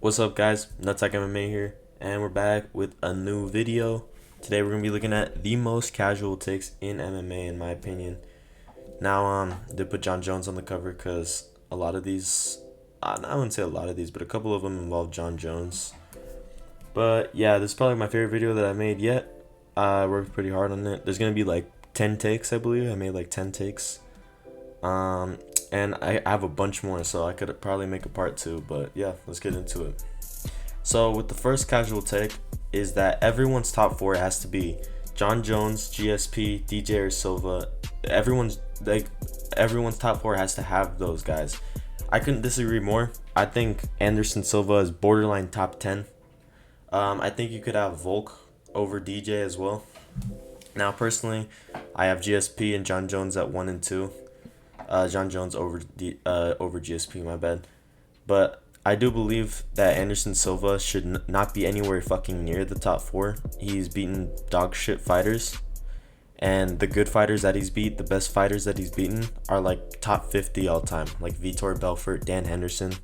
What's up, guys? Nutsack MMA here, and we're back with a new video. Today we're gonna be looking at the most casual takes in MMA, in my opinion. Now, they put John Jones on the cover because a lot of these, I wouldn't say a lot of these, but a couple of them involve John Jones. But yeah, this is probably my favorite video that I made yet. I worked pretty hard on it. There's gonna be like 10 takes, I believe. I made like 10 takes. Um, and I have a bunch more, so I could probably make a part two. But yeah, let's get into it. So with the first casual take is that everyone's top four has to be John Jones, GSP, DJ or Silva. Everyone's top four has to have those guys. I couldn't disagree more. I think Anderson Silva is borderline top 10. I think you could have Volk over DJ as well. Now personally, I have GSP and John Jones at 1 and 2. John Jones over GSP, my bad. But I do believe that Anderson Silva should not be anywhere fucking near the top four. He's beaten dog shit fighters, and the good fighters that he's beat, the best fighters that he's beaten, are like top 50 all time. Like Vitor Belfort, Dan Henderson.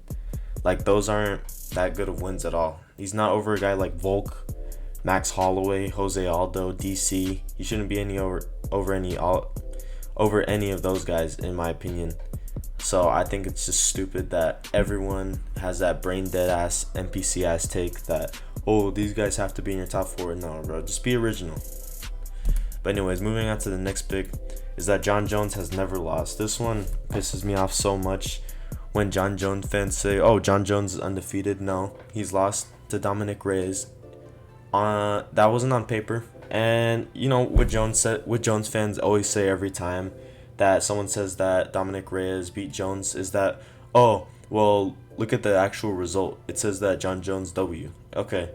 Like those aren't that good of wins at all. He's not over a guy like Volk, Max Holloway, Jose Aldo, DC. He shouldn't be over any of those guys, in my opinion. So I think it's just stupid that everyone has that brain dead ass NPC ass take that, oh, these guys have to be in your top four. No, bro, just be original. But anyways, moving on to the next pick is that John Jones has never lost. This one pisses me off so much when John Jones fans say, oh, John Jones is undefeated. No, he's lost to Dominic Reyes. That wasn't on paper. And you know what Jones fans always say every time that someone says that Dominic Reyes beat Jones is that, oh, well, look at the actual result. It says that John Jones W. Okay.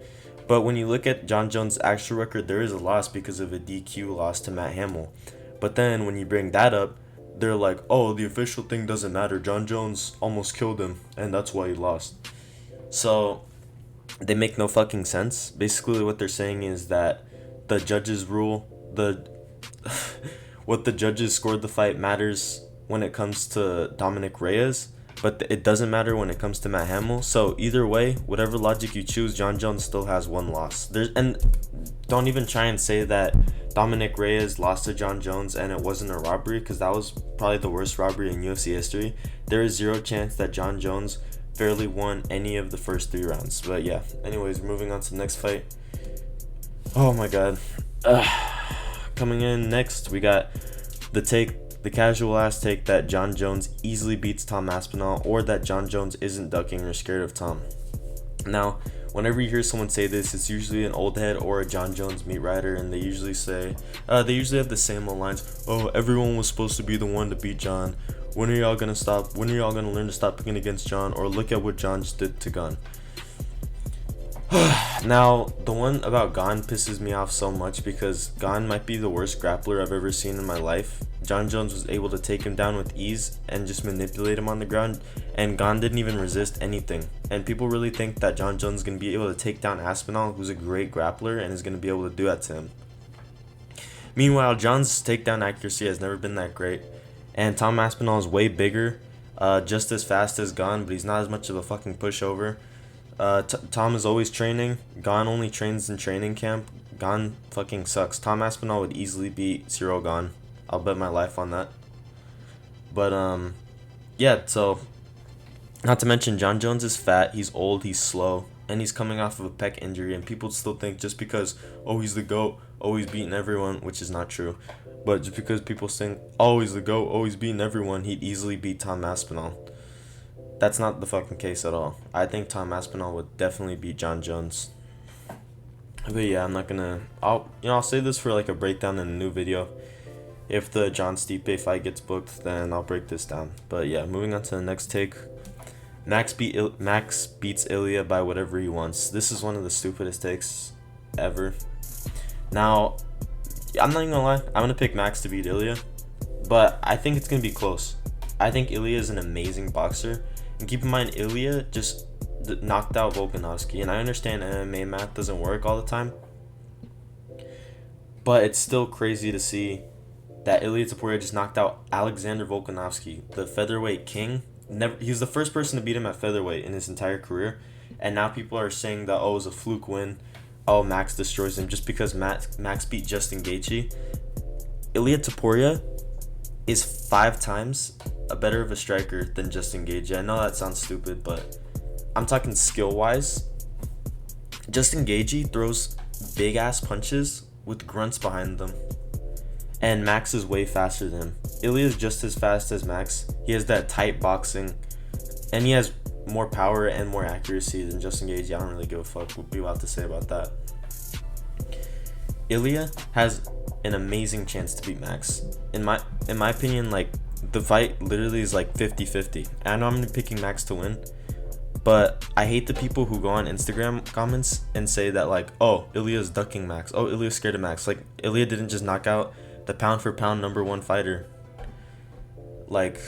But when you look at John Jones' actual record, there is a loss because of a DQ loss to Matt Hamill. But then when you bring that up, they're like, oh, the official thing doesn't matter. John Jones almost killed him, and that's why he lost. So they make no fucking sense. Basically, what they're saying is that the judges rule, what the judges scored the fight matters when it comes to Dominic Reyes, but it doesn't matter when it comes to Matt Hamill. So either way, whatever logic you choose, John Jones still has one loss. And don't even try and say that Dominic Reyes lost to John Jones and it wasn't a robbery, because that was probably the worst robbery in UFC history. There is zero chance that John Jones fairly won any of the first 3 rounds. But yeah, anyways, moving on to the next fight. Oh my god. Coming in next, we got the casual ass take that John Jones easily beats Tom Aspinall, or that John Jones isn't ducking or scared of Tom. Now, whenever you hear someone say this, it's usually an old head or a John Jones meat writer, and they usually have the same old lines. Oh, everyone was supposed to be the one to beat John. When are y'all gonna stop? When are y'all gonna learn to stop picking against John? Or look at what John just did to Gunn. Now, the one about Gon pisses me off so much because Gon might be the worst grappler I've ever seen in my life. John Jones was able to take him down with ease and just manipulate him on the ground, and Gon didn't even resist anything. And people really think that John Jones is going to be able to take down Aspinall, who's a great grappler, and is going to be able to do that to him. Meanwhile, John's takedown accuracy has never been that great, and Tom Aspinall is way bigger, just as fast as Gon, but he's not as much of a fucking pushover. Tom is always training. Gon only trains in training camp. Gon fucking sucks. Tom Aspinall would easily beat Cyril Gon. I'll bet my life on that. But yeah. So, not to mention John Jones is fat. He's old. He's slow, and he's coming off of a pec injury. And people still think just because he's the GOAT, he's beating everyone, which is not true. But just because people think he's the GOAT, he's beating everyone, he'd easily beat Tom Aspinall. That's not the fucking case at all. I think Tom Aspinall would definitely beat John Jones. But yeah, I'm not gonna. I'll save this for like a breakdown in a new video. If the John Stipe fight gets booked, then I'll break this down. But yeah, moving on to the next take. Max beats Ilia by whatever he wants. This is one of the stupidest takes ever. Now, I'm not even gonna lie. I'm gonna pick Max to beat Ilia, but I think it's gonna be close. I think Ilia is an amazing boxer. And keep in mind, Ilia just knocked out Volkanovski. And I understand MMA math doesn't work all the time. But it's still crazy to see that Ilia Topuria just knocked out Alexander Volkanovski, the featherweight king. He was the first person to beat him at featherweight in his entire career. and now people are saying that, oh, it was a fluke win. Oh, Max destroys him just because Max beat Justin Gaethje. Ilia Topuria is 5 times a better of a striker than Justin Gaethje. I know that sounds stupid, but I'm talking skill-wise. Justin Gaethje throws big-ass punches with grunts behind them, and Max is way faster than him. Ilia is just as fast as Max. He has that tight boxing, and he has more power and more accuracy than Justin Gaethje. I don't really give a fuck what people have to say about that. Ilia has an amazing chance to beat Max. In my opinion, like, the fight literally is like 50-50. I know I'm picking Max to win, but I hate the people who go on Instagram comments and say that, like, oh, Ilia's ducking Max. Oh, Ilia's scared of Max. Like, Ilia didn't just knock out the pound for pound #1 fighter. Like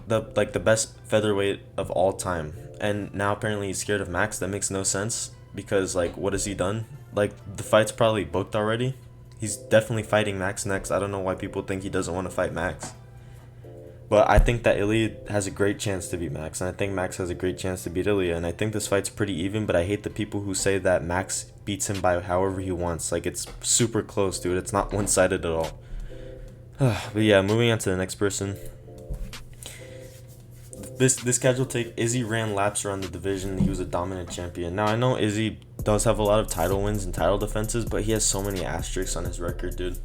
the best featherweight of all time. And now apparently he's scared of Max. That makes no sense, because, like, what has he done? Like, the fight's probably booked already. He's definitely fighting Max next. I don't know why people think he doesn't want to fight Max. But I think that Ilia has a great chance to beat Max, and I think Max has a great chance to beat Ilia, and I think this fight's pretty even, but I hate the people who say that Max beats him by however he wants. Like, it's super close, dude. It's not one-sided at all. But yeah, moving on to the next person. This casual take, Izzy ran laps around the division. He was a dominant champion. Now, I know Izzy does have a lot of title wins and title defenses, but he has so many asterisks on his record, dude.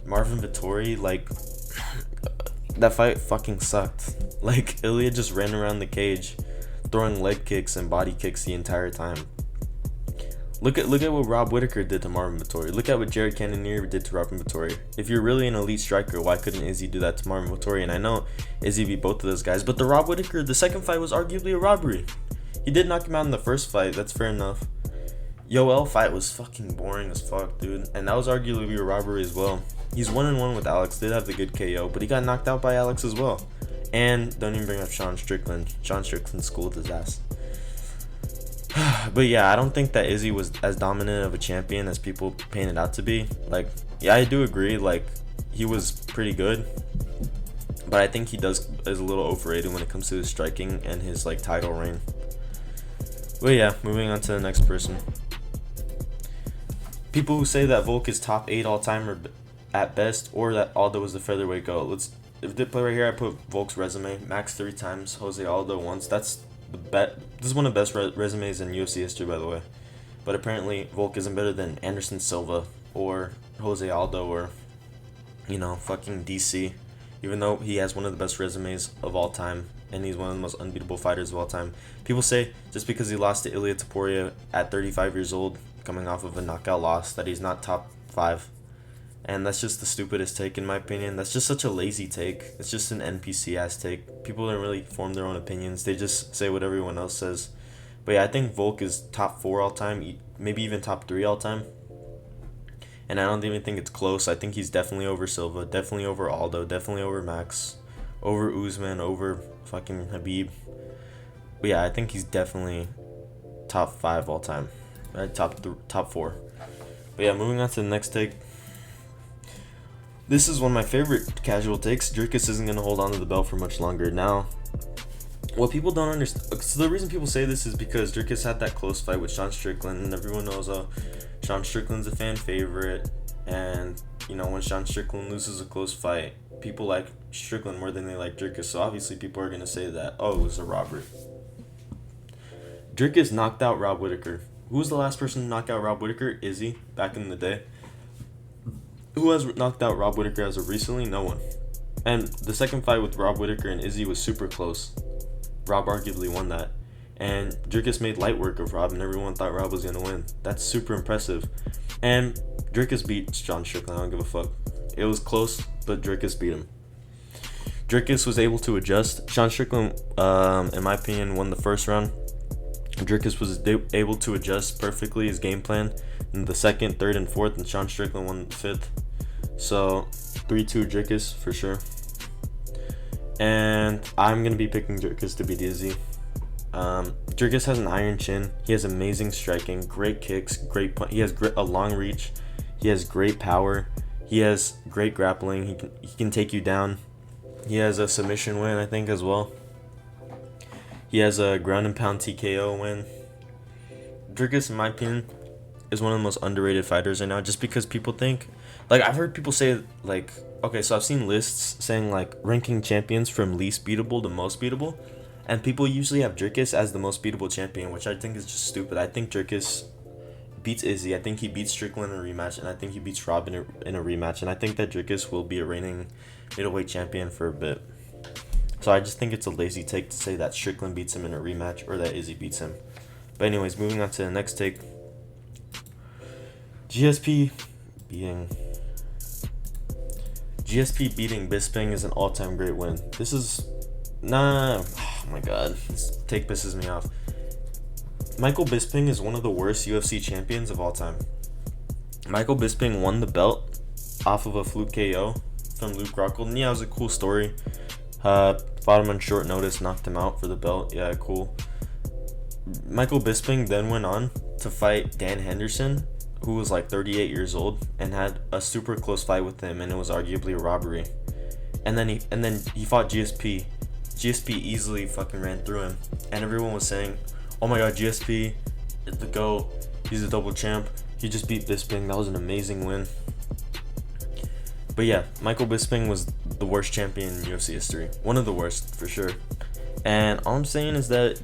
Marvin Vettori, like, that fight fucking sucked. Like, Ilia just ran around the cage, throwing leg kicks and body kicks the entire time. Look at what Rob Whittaker did to Marvin Vettori. Look at what Jared Cannonier did to Marvin Vettori. If you're really an elite striker, why couldn't Izzy do that to Marvin Vettori? And I know Izzy beat both of those guys, but the Rob Whittaker, the second fight was arguably a robbery. He did knock him out in the first fight, that's fair enough. Yoel fight was fucking boring as fuck, dude. And that was arguably a robbery as well. He's 1-1 with Alex, did have the good KO, but he got knocked out by Alex as well. And don't even bring up Sean Strickland. Sean Strickland schooled his ass. But yeah, I don't think that Izzy was as dominant of a champion as people painted out to be. Like, yeah, I do agree, like, he was pretty good, but I think he is a little overrated when it comes to his striking and his, like, title reign. But yeah, moving on to the next person. People who say that Volk is top 8 all time or at best, or that Aldo was the featherweight GOAT. If they put right here, I put Volk's resume: Max 3 times, Jose Aldo once. That's this is one of the best resumes in UFC history, by the way. But apparently Volk isn't better than Anderson Silva or Jose Aldo or, you know, fucking DC, even though he has one of the best resumes of all time and he's one of the most unbeatable fighters of all time. People say just because he lost to Ilia Topuria at 35 years old, coming off of a knockout loss, that he's not top 5. And that's just the stupidest take, in my opinion. That's just such a lazy take. It's just an NPC ass take. People don't really form their own opinions. They just say what everyone else says. But yeah, I think Volk is top 4 all time, maybe even top 3 all time. And I don't even think it's close. I think he's definitely over Silva, definitely over Aldo, definitely over Max, over Usman, over fucking Habib. But yeah, I think he's definitely top 5 all time. Right? Top 4. But yeah, moving on to the next take. This is one of my favorite casual takes. Dricus isn't going to hold on to the belt for much longer. Now, what people don't understand... So the reason people say this is because Dricus had that close fight with Sean Strickland, and everyone knows Sean Strickland's a fan favorite. And, you know, when Sean Strickland loses a close fight, people like Strickland more than they like Dricus. So obviously people are going to say that, oh, it was a robbery. Dricus knocked out Rob Whittaker. Who was the last person to knock out Rob Whittaker? Izzy, back in the day. Who has knocked out Rob Whittaker as of recently? No one. And the second fight with Rob Whittaker and Izzy was super close. Rob arguably won that. And Dricus made light work of Rob, and everyone thought Rob was going to win. That's super impressive. And Dricus beat Sean Strickland. I don't give a fuck. It was close, but Dricus beat him. Dricus was able to adjust. Sean Strickland, in my opinion, won the first round. Dricus was able to adjust perfectly his game plan in the second, third, and fourth, and Sean Strickland won the fifth. So 3-2 Dricus for sure. And I'm going to be picking Dricus to beat Izzy. Dricus has an iron chin. He has amazing striking, great kicks, great he has a long reach. He has great power. He has great grappling. He can take you down. He has a submission win, I think, as well. He has a ground and pound TKO win. Dricus, in my opinion, is one of the most underrated fighters right now, just because people think, like, I've heard people say, like, okay, so I've seen lists saying, like, ranking champions from least beatable to most beatable, and people usually have Dricus as the most beatable champion, which I think is just stupid. I think Dricus beats Izzy. I think he beats Strickland in a rematch, and I think he beats Rob in a rematch, and I think that Dricus will be a reigning middleweight champion for a bit. So I just think it's a lazy take to say that Strickland beats him in a rematch or that Izzy beats him. But anyways, moving on to the next take. GSP beating Bisping is an all-time great win. This is oh my god, this take pisses me off. Michael Bisping is one of the worst UFC champions of all time. Michael Bisping won the belt off of a fluke KO from Luke Rockhold. And yeah, it was a cool story. Fought him on short notice, knocked him out for the belt. Yeah, cool. Michael Bisping then went on to fight Dan Henderson, who was like 38 years old, and had a super close fight with him, and it was arguably a robbery. And then he fought GSP. GSP easily fucking ran through him, and everyone was saying, "Oh my god, GSP is the GOAT. He's a double champ. He just beat Bisping. That was an amazing win." But yeah, Michael Bisping was the worst champion in UFC history. One of the worst, for sure. And all I'm saying is that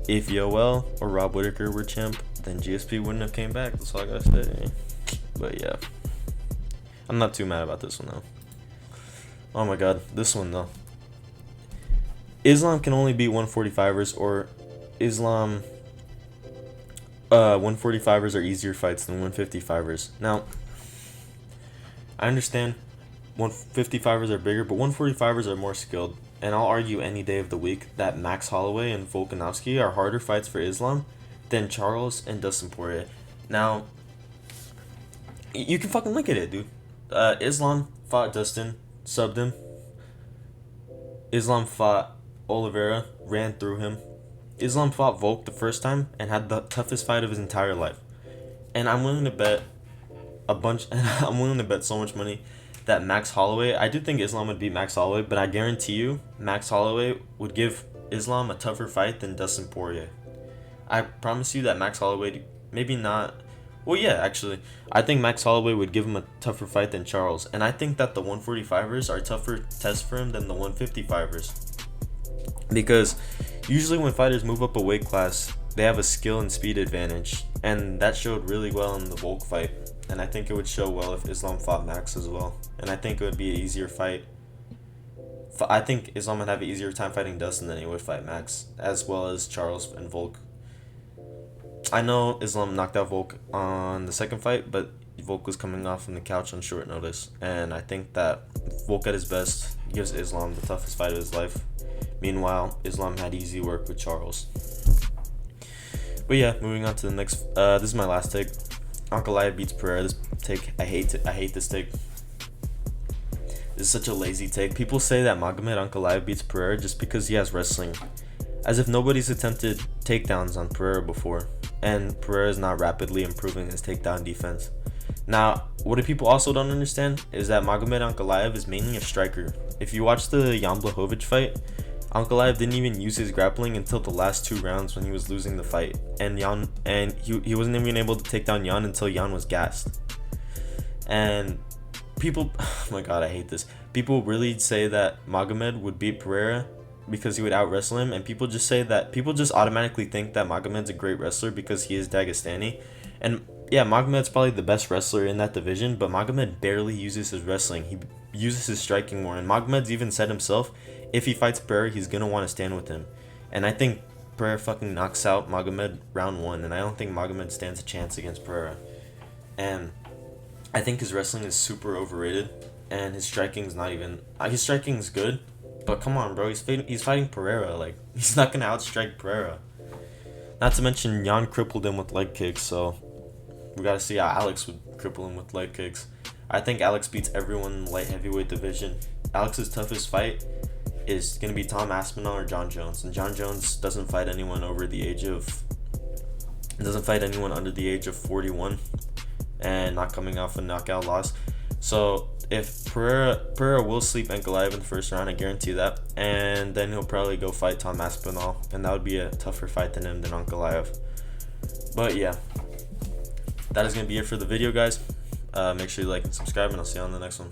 if Yoel or Rob Whittaker were champ, then GSP wouldn't have came back. That's all I gotta say. But yeah, I'm not too mad about this one though. Oh my god, this one though. Islam can only beat 145ers, or Islam 145ers are easier fights than 155ers. Now, I understand 155ers are bigger, but 145ers are more skilled. And I'll argue any day of the week that Max Holloway and Volkanovski are harder fights for Islam than Charles and Dustin Poirier. Now, you can fucking look at it, dude. Islam fought Dustin, subbed him. Islam fought Oliveira, ran through him. Islam fought Volk the first time and had the toughest fight of his entire life. And I'm willing to bet so much money that Max Holloway, I do think Islam would beat Max Holloway, but I guarantee you Max Holloway would give Islam a tougher fight than Dustin Poirier. I promise you that Max Holloway, maybe not, well yeah, actually, I think Max Holloway would give him a tougher fight than Charles, and I think that the 145ers are a tougher test for him than the 155ers. Because usually when fighters move up a weight class, they have a skill and speed advantage, and that showed really well in the Volk fight. And I think it would show well if Islam fought Max as well. And I think it would be an easier fight. I think Islam would have an easier time fighting Dustin than he would fight Max, as well as Charles and Volk. I know Islam knocked out Volk on the second fight, but Volk was coming off from the couch on short notice. And I think that Volk at his best gives Islam the toughest fight of his life. Meanwhile, Islam had easy work with Charles. But yeah, moving on to the next. This is my last take. Ankalaev beats Pereira. This take, I hate this take. This is such a lazy take. People say that Magomed Ankalaev beats Pereira just because he has wrestling, as if nobody's attempted takedowns on Pereira before, and Pereira is not rapidly improving his takedown defense. Now, what people also don't understand is that Magomed Ankalaev is mainly a striker. If you watch the Jan Blachowicz fight, Ankalaev didn't even use his grappling until the last 2 rounds when he was losing the fight, and he wasn't even able to take down Jan until Jan was gassed. And people, oh my god, I hate this. People really say that Magomed would beat Pereira because he would out wrestle him, and people just automatically think that Magomed's a great wrestler because he is Dagestani. And yeah, Magomed's probably the best wrestler in that division, but Magomed barely uses his wrestling. He uses his striking more, and Magomed's even said himself, if he fights Pereira, he's gonna want to stand with him. And I think Pereira fucking knocks out Magomed round 1, and I don't think Magomed stands a chance against Pereira. And I think his wrestling is super overrated, and his striking's not even. His striking's good, but come on, bro, he's fighting Pereira. Like, he's not gonna outstrike Pereira. Not to mention, Jan crippled him with leg kicks, so we gotta see how Alex would cripple him with leg kicks. I think Alex beats everyone in the light heavyweight division. Alex's toughest fight is going to be Tom Aspinall or John Jones, and John Jones doesn't fight anyone under the age of 41 and not coming off a knockout loss. So if Pereira will sleep Ankalaev in the first round, I guarantee that, and then he'll probably go fight Tom Aspinall, and that would be a tougher fight than him than Ankalaev. But yeah, that is gonna be it for the video, guys. Make sure you like and subscribe, and I'll see you on the next one.